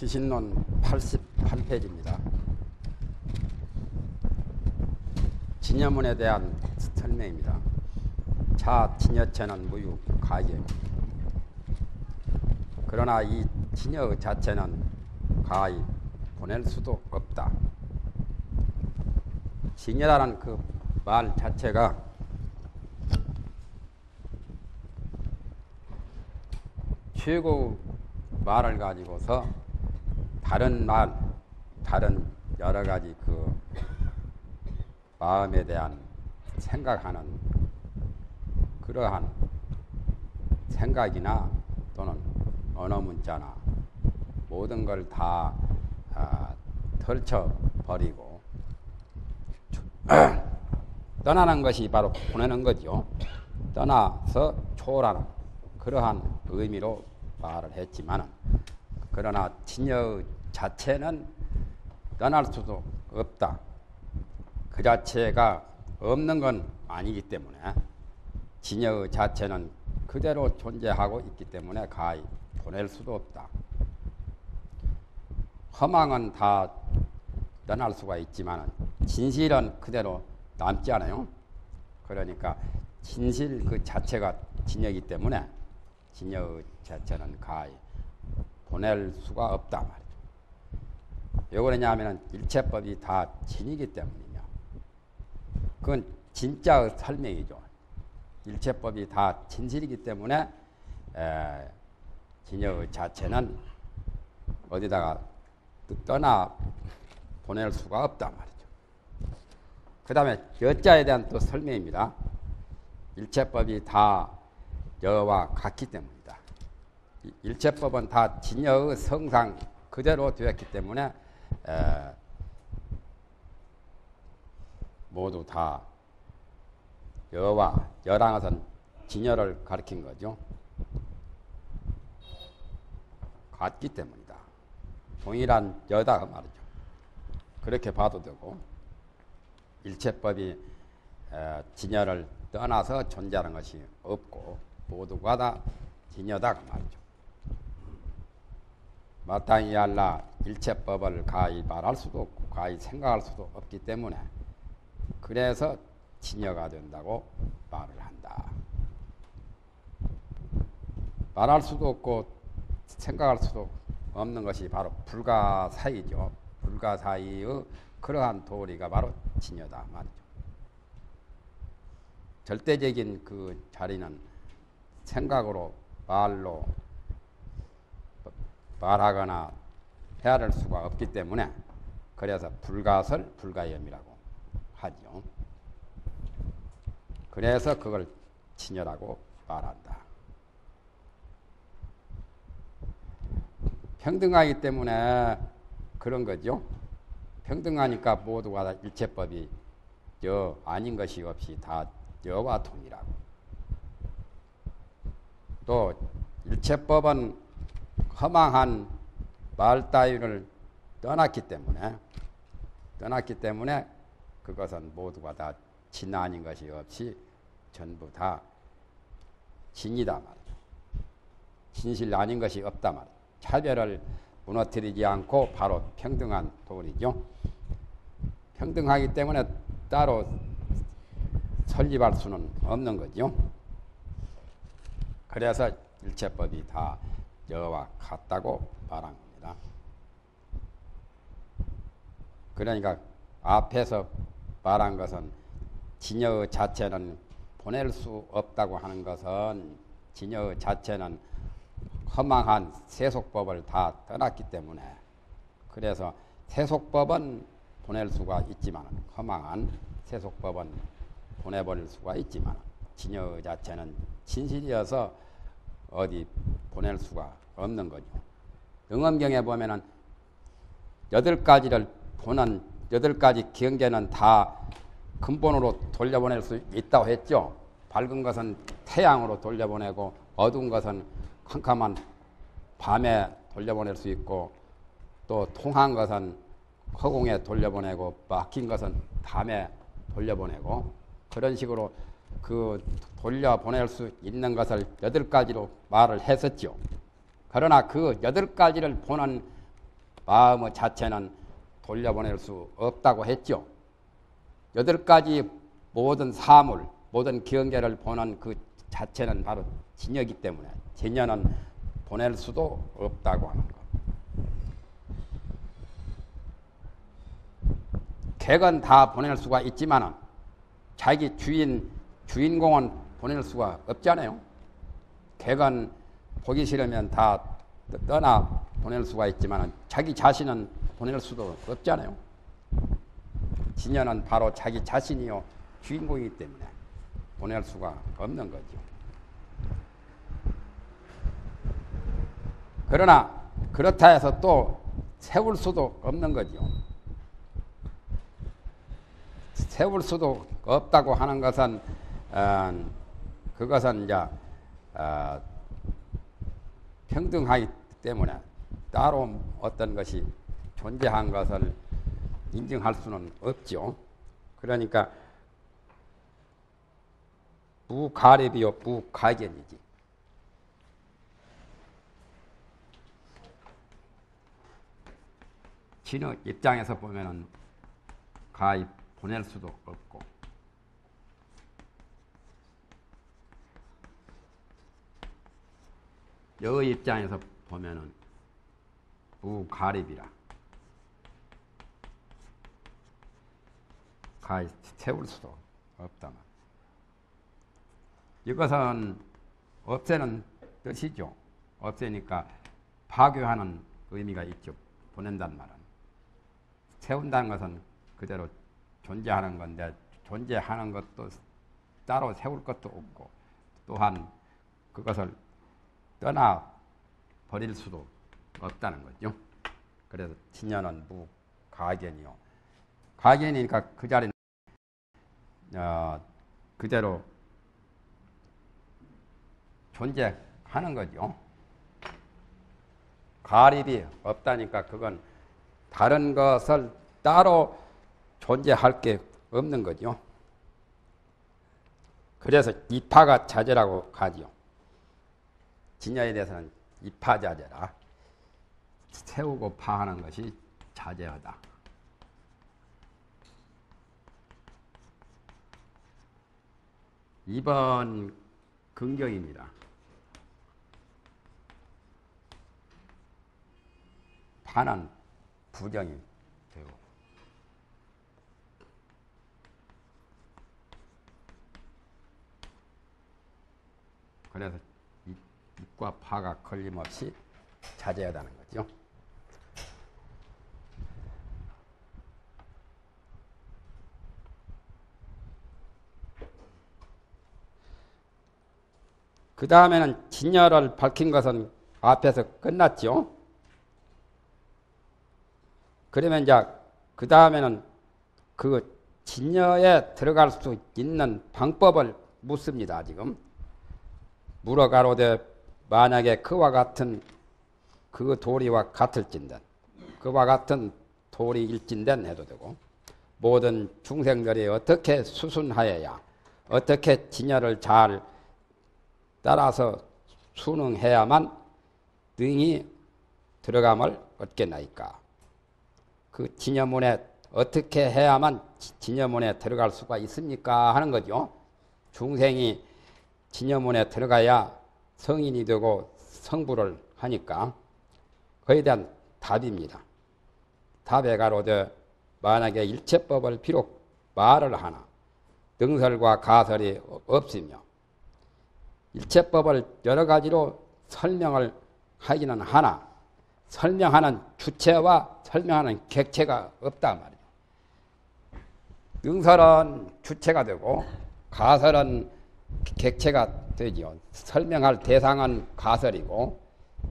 귀신론 88페이지입니다. 진여문에 대한 설명입니다. 차 진여체는 무유 가액. 그러나 이 진여 자체는 가히 보낼 수도 없다. 진여라는 그 말 자체가 최고 말을 가지고서 다른 말, 다른 여러 가지 그 마음에 대한 생각하는 그러한 생각이나 또는 언어 문자나 모든 걸 다 펼쳐버리고 떠나는 것이 바로 보내는 거죠. 떠나서 초월하는 그러한 의미로 말을 했지만, 그러나 진여 자체는 떠날 수도 없다. 그 자체가 없는 건 아니기 때문에 진여 자체는 그대로 존재하고 있기 때문에 가히 보낼 수도 없다. 허망은 다 떠날 수가 있지만 진실은 그대로 남지 않아요. 그러니까 진실 그 자체가 진여이기 때문에 진여 자체는 가히 보낼 수가 없다 말이죠. 왜 그러냐면 일체법이 다 진이기 때문이며, 그건 진짜의 설명이죠. 일체법이 다 진실이기 때문에 진여 자체는 어디다가 떠나 보낼 수가 없다 말이죠. 그 다음에 여자에 대한 또 설명입니다. 일체법이 다 여와 같기 때문이다. 일체법은 다 진여의 성상 그대로 되었기 때문에 모두 다 여와 여라는 것은 진여를 가리킨 거죠. 같기 때문이다. 동일한 여다 말이죠. 그렇게 봐도 되고, 일체법이 진여를 떠나서 존재하는 것이 없고 모두가 다 진여다 말이죠. 마땅히 알라 일체법을 가히 말할 수도 없고 가히 생각할 수도 없기 때문에 그래서 진여가 된다고 말을 한다. 말할 수도 없고 생각할 수도 없는 것이 바로 불가사의죠. 불가사의의 그러한 도리가 바로 진여다 말이죠. 절대적인 그 자리는 생각으로 말로 말하거나 헤아릴 수가 없기 때문에 그래서 불가설 불가염이라고 하죠. 그래서 그걸 진여라고 말한다. 평등하기 때문에 그런 거죠. 평등하니까 모두가 다 일체법이 여 아닌 것이 없이 다 여와 동이라고. 또 일체법은 허망한 말 따위를 떠났기 때문에 그것은 모두가 다 진 아닌 것이 없이 전부 다 진이다 말이죠. 진실 아닌 것이 없다 말이죠. 차별을 무너뜨리지 않고 바로 평등한 도리죠. 평등하기 때문에 따로 설립할 수는 없는 거죠. 그래서 일체법이 다 여와 같다고 말한 겁니다. 그러니까 앞에서 말한 것은 진여 자체는 보낼 수 없다고 하는 것은 진여 자체는 허망한 세속법을 다 떠났기 때문에, 그래서 세속법은 보낼 수가 있지만 허망한 세속법은 보내버릴 수가 있지만 진여 자체는 진실이어서 어디 보낼 수가 없는 거죠. 등엄경에 보면은 8가지를 보는 8가지 경계는 다 근본으로 돌려보낼 수 있다고 했죠. 밝은 것은 태양으로 돌려보내고 어두운 것은 캄캄한 밤에 돌려보낼 수 있고, 또 통한 것은 허공에 돌려보내고 막힌 것은 밤에 돌려보내고, 그런 식으로 그 돌려보낼 수 있는 것을 8가지로 말을 했었죠. 그러나 그 8가지를 보는 마음의 자체는 돌려보낼 수 없다고 했죠. 8가지 모든 사물, 모든 경계를 보는 그 자체는 바로 진여이기 때문에 진여는 보낼 수도 없다고 하는 것. 객은 다 보낼 수가 있지만 자기 주인공은 보낼 수가 없잖아요. 객은 보기 싫으면 다 떠나 보낼 수가 있지만 자기 자신은 보낼 수도 없잖아요. 진여는 바로 자기 자신이요 주인공이기 때문에 보낼 수가 없는 거죠. 그러나 그렇다 해서 또 세울 수도 없는 거죠. 세울 수도 없다고 하는 것은 그것은 이제 평등하기 때문에 따로 어떤 것이 존재한 것을 인정할 수는 없죠. 그러니까 무가립이요 무가견이지. 진의 입장에서 보면은 가입 보낼 수도 없고 여의 입장에서 보면은 무가립이라 가입 세울 수도 없다만 이것은 없애는 뜻이죠. 없애니까 파괴하는 의미가 있죠. 보낸다는 말은 세운다는 것은 그대로 존재하는 건데 존재하는 것도 따로 세울 것도 없고 또한 그것을 떠나 버릴 수도 없다는 거죠. 그래서 진여는 무가견이요. 가견이니까 그 자리는 그대로 존재하는 거죠. 가립이 없다니까 그건 다른 것을 따로 존재할 게 없는 거죠. 그래서 이파가 자제라고 하지요. 진여에 대해서는 이파자제라. 세우고 파하는 것이 자제하다. 이번 긍정입니다. 파는 부정이 되고 그래서 입과 파가 걸림없이 자제하다는 거죠. 그 다음에는 진여를 밝힌 것은 앞에서 끝났죠. 그러면 이제 그 다음에는 그 진여에 들어갈 수 있는 방법을 묻습니다. 지금 물어가로되 만약에 그와 같은 그 도리와 같을진된 그와 같은 도리일진된 해도 되고 모든 중생들이 어떻게 수순하여야 어떻게 진여를 잘 따라서 순응해야만 능히 들어감을 얻겠나이까. 그 진여문에 어떻게 해야만 진여문에 들어갈 수가 있습니까 하는 거죠. 중생이 진여문에 들어가야 성인이 되고 성불을 하니까 그에 대한 답입니다. 답에 가로되 만약에 일체법을 비록 말을 하나 능설과 가설이 없으며 일체법을 여러 가지로 설명을 하기는 하나 설명하는 주체와 설명하는 객체가 없단 말이에요. 능설은 주체가 되고 가설은 객체가 되죠. 설명할 대상은 가설이고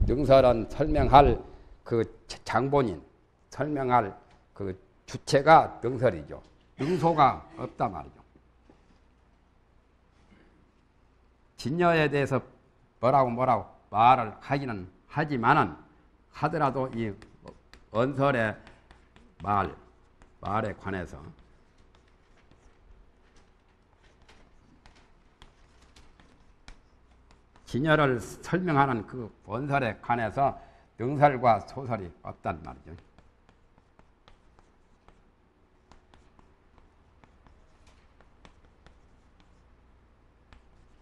능설은 설명할 그 장본인, 설명할 그 주체가 능설이죠. 능소가 없단 말이죠. 진여에 대해서 뭐라고 말을 하기는 하지만은 하더라도 이 언설의 말에 관해서 진여를 설명하는 그 언설에 관해서 능설과 소설이 없단 말이죠.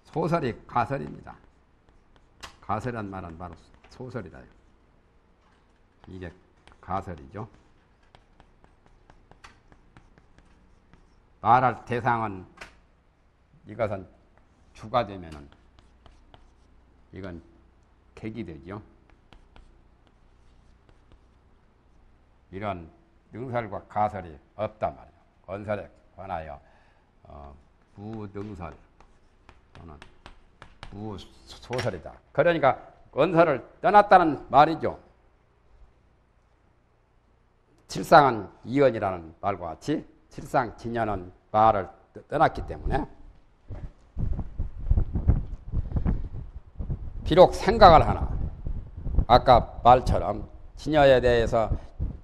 소설이 가설입니다. 가설이란 말은 바로 소설이다. 이게 가설이죠. 말할 대상은 이것은 주가 되면은 이건 객이 되죠. 이런 능설과 가설이 없단 말이에요. 언설에 관하여 부능설 또는 부소설이다. 그러니까 언설을 떠났다는 말이죠. 칠상은 이언이라는 말과 같이 칠상진연은 말을 떠났기 때문에 비록 생각을 하나 아까 말처럼 진여에 대해서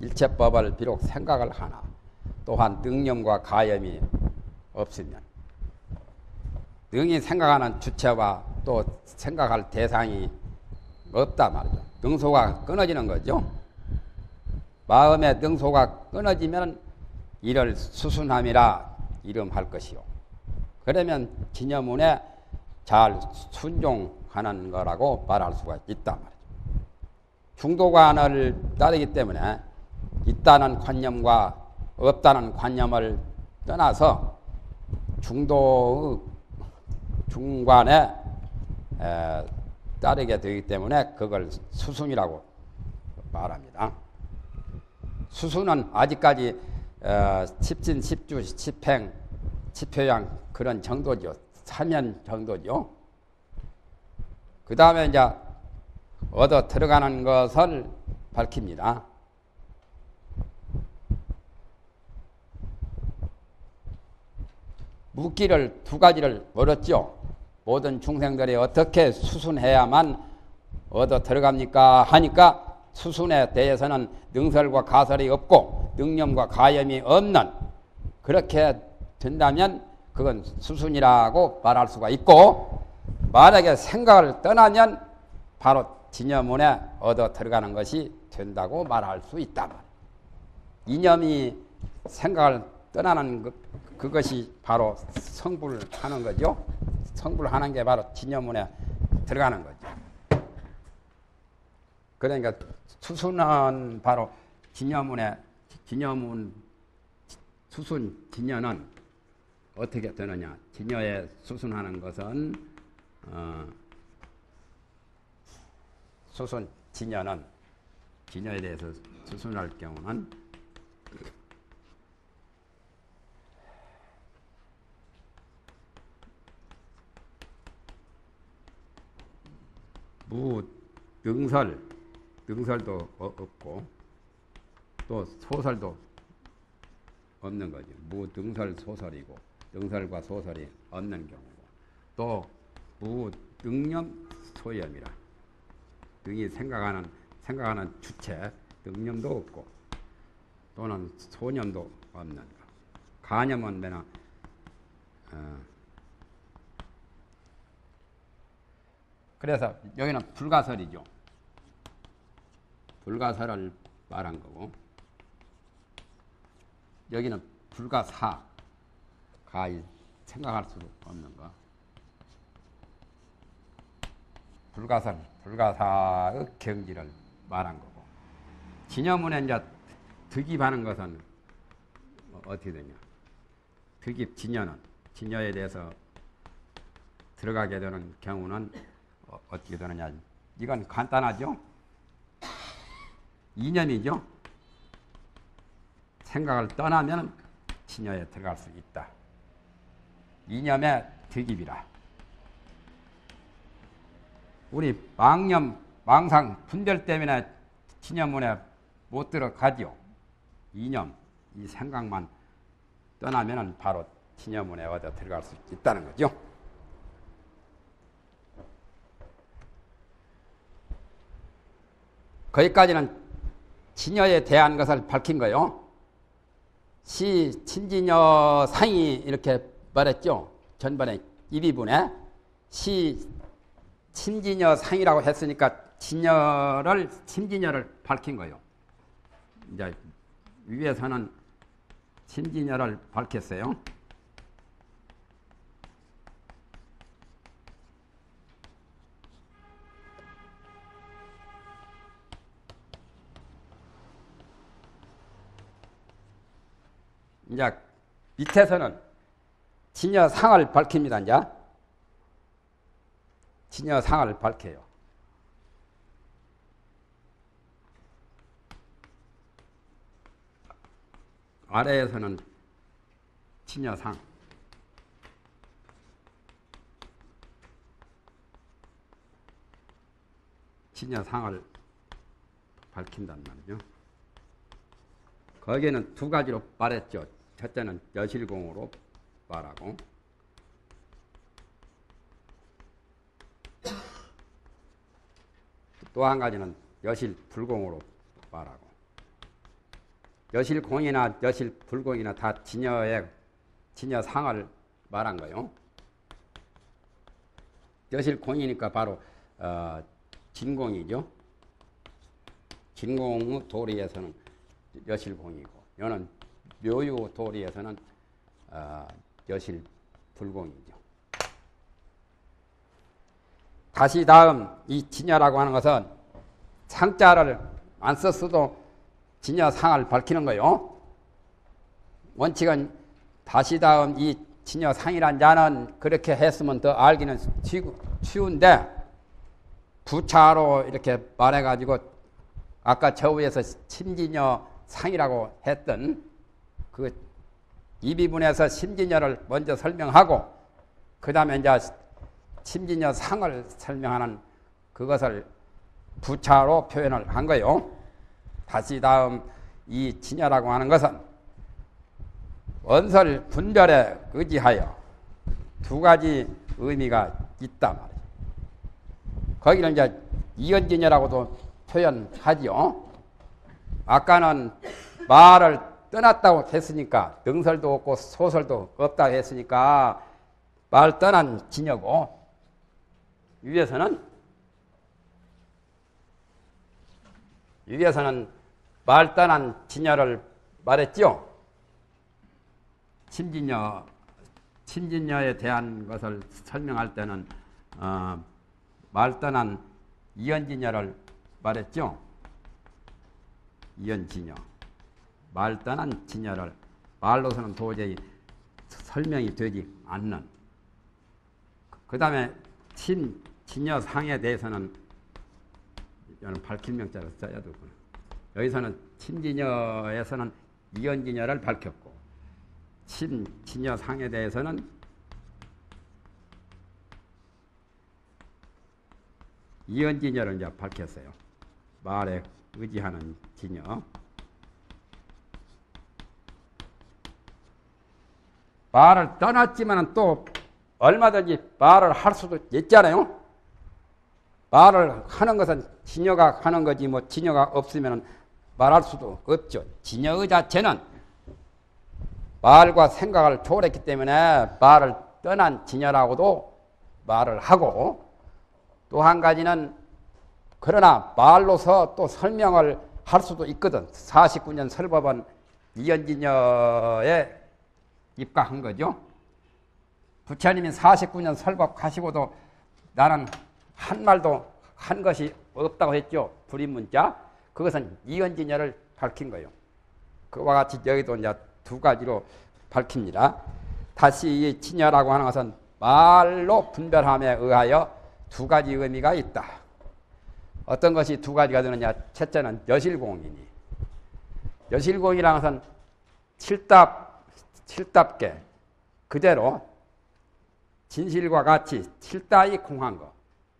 일체법을 비록 생각을 하나 또한 능념과 가염이 없으면 능이 생각하는 주체와 또 생각할 대상이 없다 말이죠. 능소가 끊어지는 거죠. 마음의 능소가 끊어지면 이를 수순함이라 이름할 것이요. 그러면 진여문에 잘 순종하는 거라고 말할 수가 있단 말이죠. 중도관을 따르기 때문에 있다는 관념과 없다는 관념을 떠나서 중관에 따르게 되기 때문에 그걸 수순이라고 말합니다. 수순은 아직까지 십진, 십주, 십행, 십효양 그런 정도죠. 사면 정도죠. 그 다음에 이제 얻어 들어가는 것을 밝힙니다. 묻기를 두 가지를 물었죠. 모든 중생들이 어떻게 수순해야만 얻어 들어갑니까? 하니까 수순에 대해서는 능설과 가설이 없고 능념과 가염이 없는 그렇게 된다면 그건 수순이라고 말할 수가 있고 만약에 생각을 떠나면 바로 진여문에 얻어 들어가는 것이 된다고 말할 수 있다. 이념이 생각을 떠나는 그것이 바로 성불하는 거죠. 성불하는 게 바로 진여문에 들어가는 거죠. 그러니까 수순은 바로 진여문 수순 진여는 어떻게 되느냐. 진여에 수순하는 것은 수순 진여는 진여에 대해서 수순할 경우는 능설도 없고 또 소설도 없는 거죠. 무능설 소설이고 능설과 소설이 없는 경우고 또 무능념 소염이라 능이 생각하는 주체 능념도 없고 또는 소념도 없는 거. 가념은 매나 그래서 여기는 불가설이죠. 불가설을 말한 거고 여기는 불가사 가히 생각할 수 없는 거. 불가사의 경지를 말한 거고 진여문에 이제 득입하는 것은 어떻게 되냐. 득입 진여에 대해서 들어가게 되는 경우는 어떻게 되느냐. 이건 간단하죠. 이념이죠. 생각을 떠나면 진여에 들어갈 수 있다. 이념의 득입이라. 우리 망상, 분별 때문에 진여문에 못 들어가죠. 이념, 이 생각만 떠나면 바로 진여문에 얻어 들어갈 수 있다는 거죠. 거기까지는 진여에 대한 것을 밝힌 거요. 친진여 상이 이렇게 말했죠. 전번에 1위분에 친진여 상이라고 했으니까 진여를 심진여를 밝힌 거예요. 이제 위에서는 심진여를 밝혔어요. 이제 밑에서는 진여상을 밝힙니다. 이제 진여상을 밝혀요. 아래에서는 진여상, 진여상을 밝힌단 말이죠. 거기에는 두 가지로 말했죠. 첫째는 여실공으로 말하고, 또 한 가지는 여실불공으로 말하고. 여실공이나 여실불공이나 다 진여상을 말한 거요. 여실공이니까 바로 진공이죠. 진공 도리에서는 여실공이고, 여는 묘유 도리에서는 여실불공이죠. 다시 다음 이 진여라고 하는 것은 상자를 안 썼어도 진여상을 밝히는 거요. 원칙은 다시 다음 이 진여상이란 자는 그렇게 했으면 더 알기는 쉬운데, 부차로 이렇게 말해가지고 아까 저 위에서 심진여상이라고 했던 그 이 비분에서 심진여를 먼저 설명하고, 그 다음에 이제 심진여상을 설명하는 그것을 부차로 표현을 한 거요. 다시 다음 이 진여라고 하는 것은 원설 분별에 의지하여 두 가지 의미가 있단 말이에요. 거기는 이제 이연진여라고도 표현하지요. 아까는 말을 떠났다고 했으니까 능설도 없고 소설도 없다고 했으니까 말 떠난 진여고, 위에서는 말 떠난 진여를 말했죠. 심진여에 대한 것을 설명할 때는 말 떠난 이연진여를 말했죠. 이연진여. 말 떠난 진여를 말로서는 도저히 설명이 되지 않는. 그 다음에 진여상에 대해서는 이거는 밝힐 명자를 써야 되구나. 여기서는 심진여에서는 이연진여를 밝혔고, 진여상에 대해서는 이연진여를 이제 밝혔어요. 말에 의지하는 진여. 말을 떠났지만 또 얼마든지 말을 할 수도 있잖아요. 말을 하는 것은 진여가 하는 거지, 뭐 진여가 없으면 말할 수도 없죠. 진여의 자체는 말과 생각을 초월했기 때문에 말을 떠난 진여라고도 말을 하고, 또 한 가지는 그러나 말로서 또 설명을 할 수도 있거든. 49년 설법은 이연진여에 입각한 거죠. 부처님이 49년 설법하시고도 나는 한 말도 한 것이 없다고 했죠. 불인문자. 그것은 이연진여를 밝힌 거예요. 그와 같이 여기도 이제 두 가지로 밝힙니다. 다시 이 진여라고 하는 것은 말로 분별함에 의하여 두 가지 의미가 있다. 어떤 것이 두 가지가 되느냐? 첫째는 여실공이니, 여실공이라는 것은 칠답게 그대로 진실과 같이 칠다이 공한 거,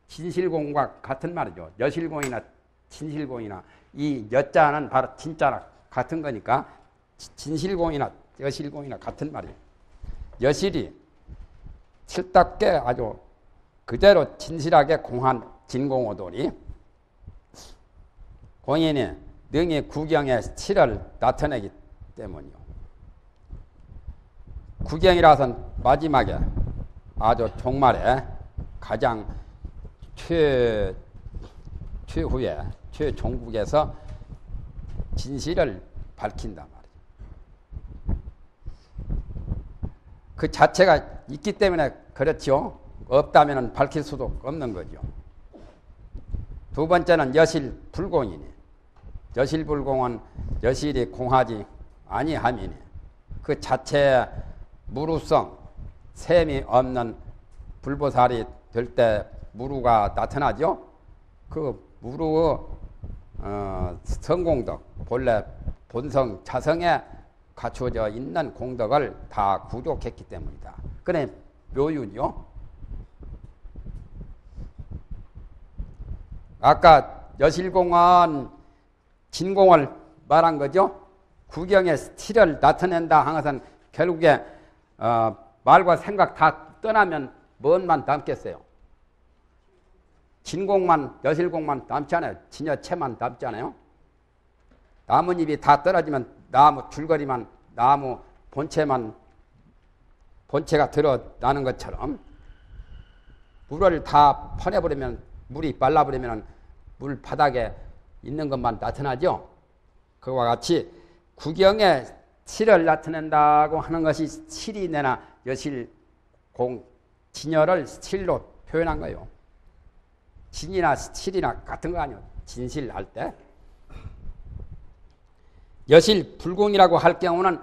진실공과 같은 말이죠. 여실공이나 진실공이나 이 여자는 바로 진짜나 같은 거니까 진실공이나 여실공이나 같은 말이에요. 여실이 칠답게 아주 그대로 진실하게 공한 진공오돌이 공인이 능히 구경의 실을 나타내기 때문이요. 구경이라서는 마지막에 아주 종말에 가장 최후에 최종국에서 진실을 밝힌단 말이에요. 그 자체가 있기 때문에 그렇죠. 없다면 밝힐 수도 없는 거죠. 두 번째는 여실불공이니, 여실불공은 여실이 공하지 아니함이니 그 자체의 무루성, 셈이 없는 불보살이 될 때 무루가 나타나죠. 그 무루의 성공덕, 본래 본성 자성에 갖추어져 있는 공덕을 다 구족했기 때문이다. 그래 묘윤이요. 아까 여실공은 진공을 말한 거죠. 구경의 스틸을 나타낸다 한 것은 결국에 말과 생각 다 떠나면 뭔만 남겠어요? 진공만, 여실공만 남잖아요. 진여체만 남잖아요. 나뭇잎이 다 떨어지면 나무 줄거리만, 나무 본체가 드러나는 것처럼 물을 다 퍼내버리면, 물이 말라버리면 물 바닥에 있는 것만 나타나죠. 그와 같이 구경의 실을 나타낸다고 하는 것이 실이 내나 여실공, 진여를 실로 표현한 거예요. 진이나 실이나 같은 거 아니에요. 진실할 때. 여실불공이라고 할 경우는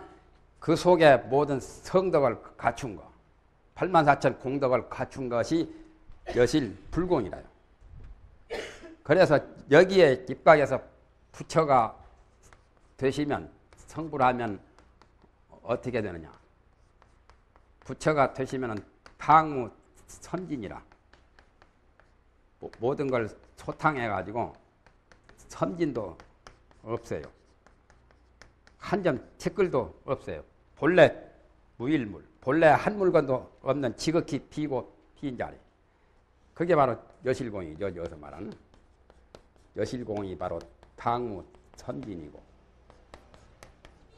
그 속에 모든 성덕을 갖춘 거, 84,000 공덕을 갖춘 것이 여실불공이라요. 그래서 여기에 입각해서 부처가 되시면, 성불하면 어떻게 되느냐. 부처가 되시면 당무 선진이라 모든 걸 소탕해가지고 선진도 없어요. 한 점 티끌도 없어요. 본래 무일물, 본래 한 물건도 없는 지극히 비고 빈 자리. 그게 바로 여실공이죠. 여기서 말하는 여실공이 바로 당무 선진이고,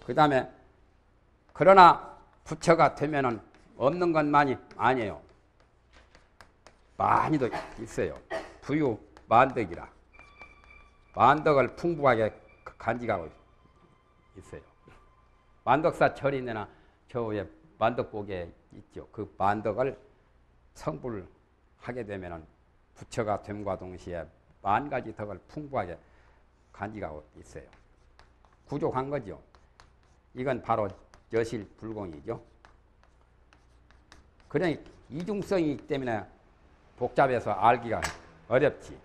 그 다음에 그러나 부처가 되면은 없는 것만이 아니에요. 많이도 있어요. 부유 만덕이라 만덕을 풍부하게 간직하고 있어요. 만덕사 철인내나 저 위에 만덕복에 있죠. 그 만덕을 성불하게 되면은 부처가 됨과 동시에 만 가지 덕을 풍부하게 간직하고 있어요. 구족한 거죠. 이건 바로 여실불공이죠. 그러니 이중성이기 때문에 복잡해서 알기가 어렵지.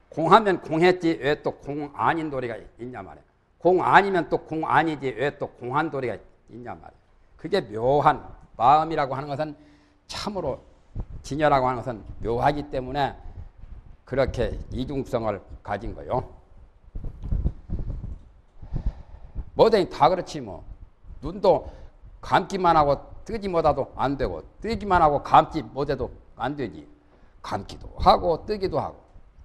공하면 공했지 왜 또 공 아닌 도리가 있냐 말이야. 공 아니면 또 공 아니지 왜 또 공한 도리가 있냐 말이야. 그게 묘한 마음이라고 하는 것은 참으로 진여라고 하는 것은 묘하기 때문에 그렇게 이중성을 가진 거요. 뭐든지 다 그렇지 뭐. 눈도 감기만 하고 뜨지 못해도 안 되고, 뜨기만 하고 감지 못해도 안 되지. 감기도 하고 뜨기도 하고.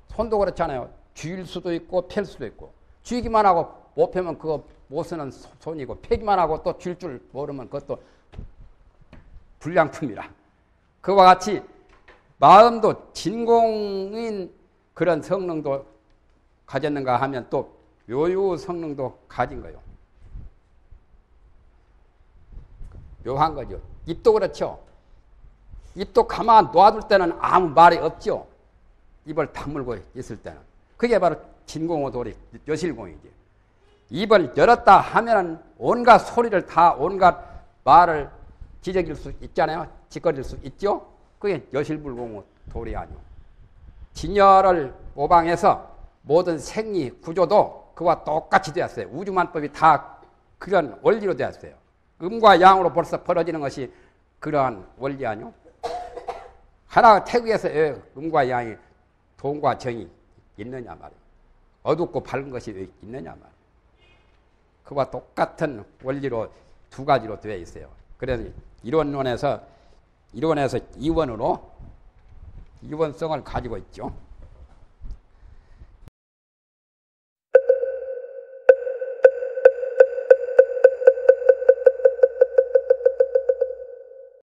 손도 그렇잖아요. 쥘 수도 있고 펼 수도 있고. 쥐기만 하고 못 펴면 그거 못 쓰는 손이고, 펴기만 하고 또 쥘 줄 모르면 그것도 불량품이라. 그와 같이 마음도 진공인 그런 성능도 가졌는가 하면 또 묘유 성능도 가진 거예요. 묘한 거죠. 입도 그렇죠. 입도 가만 놓아둘 때는 아무 말이 없죠. 입을 다물고 있을 때는. 그게 바로 진공의 도리, 여실공이지. 입을 열었다 하면은 온갖 소리를 다, 온갖 말을 지적일 수 있잖아요. 짓거릴 수 있죠. 그게 여실불공의 도리 아니오. 진여를 모방해서 모든 생리 구조도 그와 똑같이 되었어요. 우주만법이 다 그런 원리로 되었어요. 음과 양으로 벌써 벌어지는 것이 그러한 원리 아니오? 하나 태국에서 왜 음과 양이 동과 정이 있느냐 말이에요. 어둡고 밝은 것이 왜 있느냐 말이에요. 그와 똑같은 원리로 두 가지로 되어 있어요. 그래서 이론에서 이원으로 이원성을 가지고 있죠.